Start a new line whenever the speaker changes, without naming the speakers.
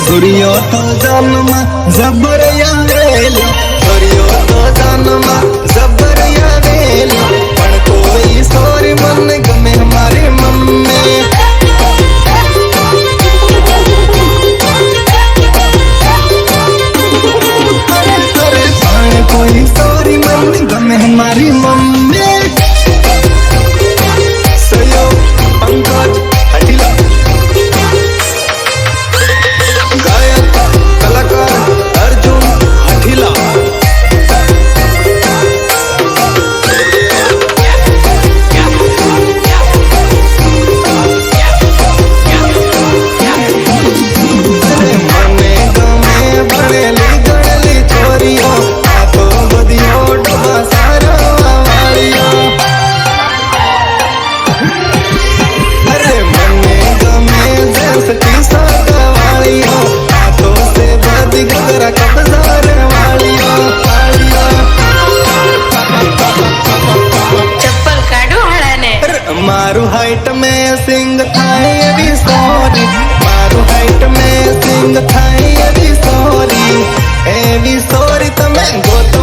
सूर्यो तो जन्मा जबरया वेलो सूर्यो तो जन्मा जबरया वेलो पण कोई सोरी मन गमे हमारी मम्मी अरे पण कोई सोरी मन गमे हमारी मम्मी सहयोग पंकज हटीला गायक कलाकार अर्जुन हठीला મને ગમે ભણેલી ગણેલી છોરીઓ આ તો બધીઓ ડબ્બા સારવા વાળીઓ अरे मने गमे जैसकी सागवालियो हाथों से बदी गगरा कब्जार वालियो
चप्पल काढो हळाने
मारू हाइट में सिंग थाए अभी सॉरी मारू हाइट में सिंग थाए अभी सॉरी तमे गोतो